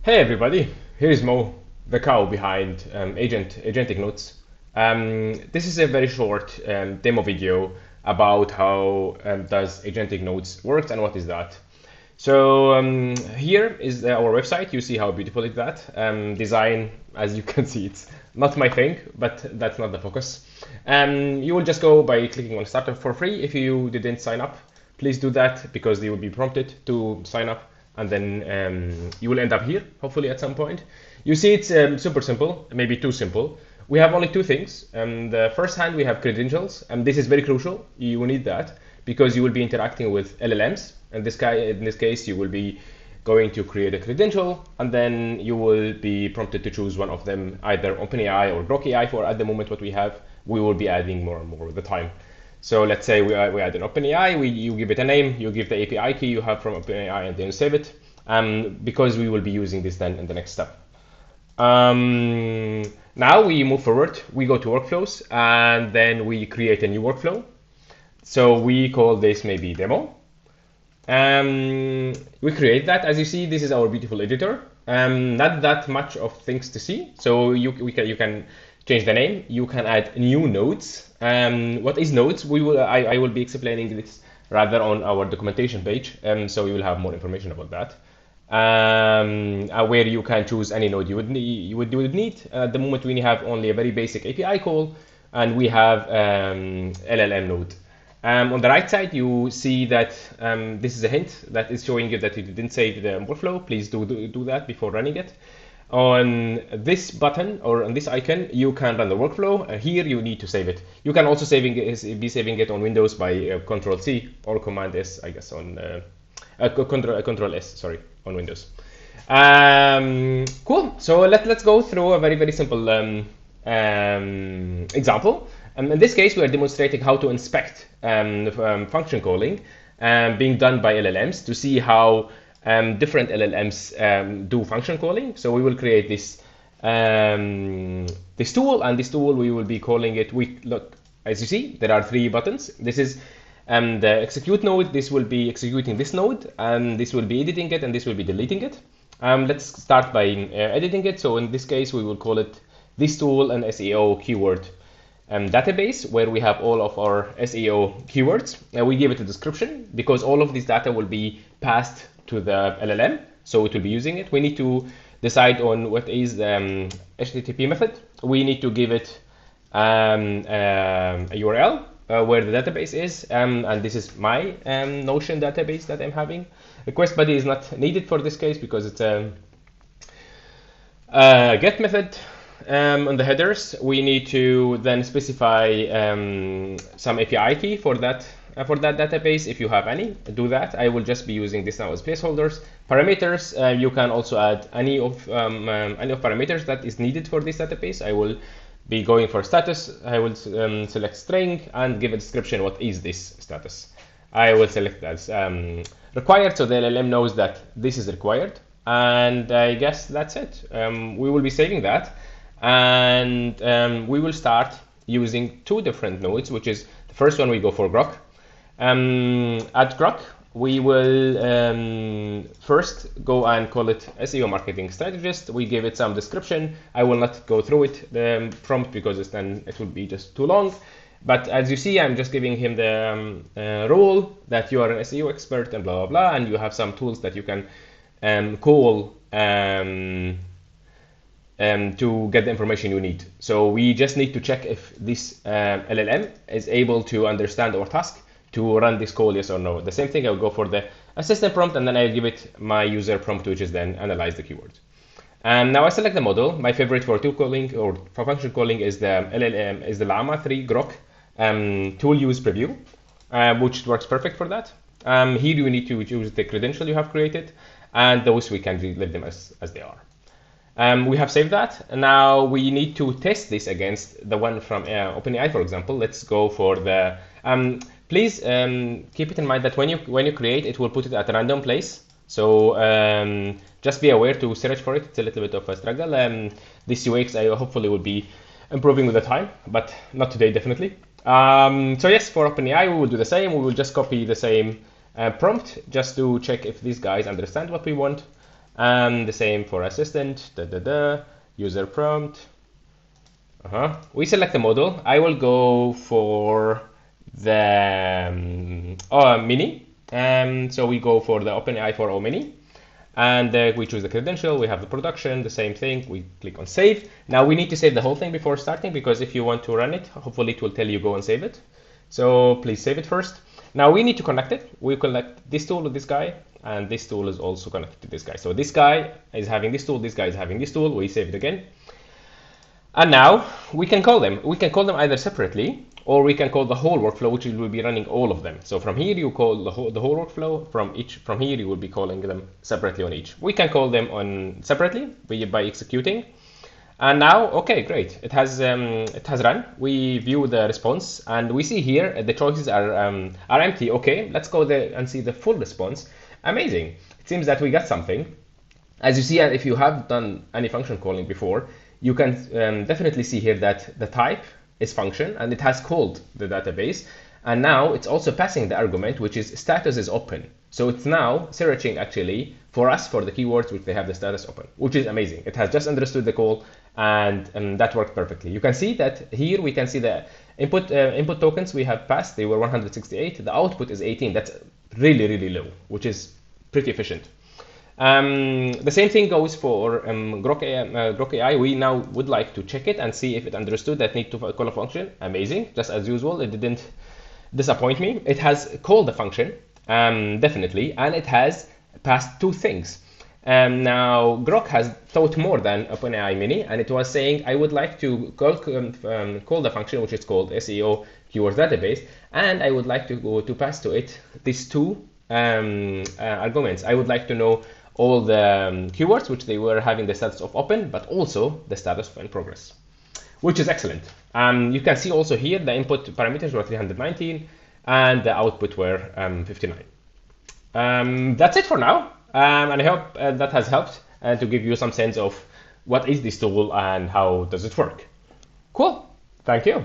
Hey everybody, here's Mo, the cow behind agentic-nodes. This is a very short demo video about how does agentic nodes work and what is that. So here is our website. You see how beautiful is that. Design, as you can see, it's not my thing, but that's not the focus. You will just go by clicking on Startup for free. If you didn't sign up, please do that because you will be prompted to sign up, and then you will end up here, hopefully at some point. You see it's super simple, maybe too simple. We have only two things. The first hand, we have credentials, and this is very crucial. You will need that because you will be interacting with LLMs. In this case, you will be going to create a credential, and then you will be prompted to choose one of them, either OpenAI or Grok AI. For at the moment, what we have, we will be adding more and more with the time. So let's say we add an OpenAI, you give it a name, you give the API key you have from OpenAI, and then save it, because we will be using this then in the next step. Now we move forward, we go to workflows, and then we create a new workflow. So we call this maybe demo. We create that. As you see, this is our beautiful editor. Not that much of things to see. So you can change the name. You can add new nodes. What is nodes? I will be explaining this rather on our documentation page. So you will have more information about that. Where you can choose any node you would need. At the moment, we have only a very basic API call, and we have LLM node. On the right side, you see that this is a hint that is showing you that you didn't save the workflow. Please do that before running it. On this button or on this icon, you can run the workflow. Here, you need to save it. You can also be saving it on Windows by Control C or Command S, I guess, on Control S, sorry, on Windows. Cool. So let's go through a very simple example. In this case, we are demonstrating how to inspect function calling being done by LLMs to see how different LLMs do function calling. So we will create this tool, and this tool we will be calling it. Look, as you see, there are three buttons. This is the execute node. This will be executing this node, and this will be editing it, and this will be deleting it. Let's start by editing it. So in this case, we will call it this tool an SEO keyword database, where we have all of our SEO keywords. We give it a description because all of this data will be passed to the LLM, so it will be using it. We need to decide on what is the HTTP method. We need to give it a URL where the database is, and this is my Notion database that I'm having. Request body is not needed for this case because it's a get method. On the headers, we need to then specify some API key for that database. If you have any, do that. I will just be using this now as placeholders. Parameters, you can also add any of parameters that is needed for this database. I will be going for status. I will select string and give a description. What is this status? I will select as required, so the LLM knows that this is required. And I guess that's it. We will be saving that. And we will start using two different nodes, which is the first one we go for Grok. At Grok, we will first go and call it SEO marketing strategist. We give it some description. I will not go through it, the prompt, because then it would be just too long. But as you see, I'm just giving him the role that you are an SEO expert and blah, blah, blah. And you have some tools that you can call to get the information you need. So we just need to check if this LLM is able to understand our task to run this call, yes or no. The same thing, I'll go for the assistant prompt, and then I'll give it my user prompt, which is then analyze the keywords. And now I select the model. My favorite for tool calling or for function calling is the LLM, is the Llama 3 Grok tool use preview, which works perfect for that. Here you need to choose the credential you have created, and those we can leave them as they are. We have saved that. Now we need to test this against the one from OpenAI, for example. Let's go for the. Please keep it in mind that when you create, it will put it at a random place. So just be aware to search for it. It's a little bit of a struggle. This UX I hopefully will be improving with the time, but not today, definitely. So yes, for OpenAI, we will do the same. We will just copy the same prompt just to check if these guys understand what we want. The same for assistant, user prompt. We select the model. I will go for the mini. So we go for the OpenAI 4.0 mini. And we choose the credential, we have the production, the same thing, we click on save. Now we need to save the whole thing before starting, because if you want to run it, hopefully it will tell you go and save it. So please save it first. Now we need to connect it. We connect this tool with this guy, and this tool is also connected to this guy. So this guy is having this tool, this guy is having this tool, we save it again. And now we can call them. We can call them either separately, or we can call the whole workflow, which will be running all of them. So from here you call the whole workflow. From here you will be calling them separately on each. We can call them on separately by executing. And now, okay, great. It has run. We view the response, and we see here the choices are empty. Okay, let's go there and see the full response. Amazing. It seems that we got something. As you see, if you have done any function calling before, you can definitely see here that the type is function, and it has called the database, and now it's also passing the argument, which is status is open. So it's now searching actually for us for the keywords which they have the status open, which is amazing. It has just understood the call, and that worked perfectly. You can see that here we can see the input tokens we have passed. They were 168. The output is 18. That's really low, which is pretty efficient. The same thing goes for Grok AI. We now would like to check it and see if it understood that need to call a function. Amazing, just as usual, it didn't disappoint me. It has called the function, definitely, and it has passed two things. Now Grok has thought more than OpenAI Mini, and it was saying, I would like to call the function, which is called SEO Keywords Database, and I would like to pass to it these two arguments. I would like to know all the keywords which they were having the status of open, but also the status of in progress, which is excellent. You can see also here the input parameters were 319 and the output were 59. That's it for now, and I hope that has helped to give you some sense of what is this tool and how does it work. Cool, thank you.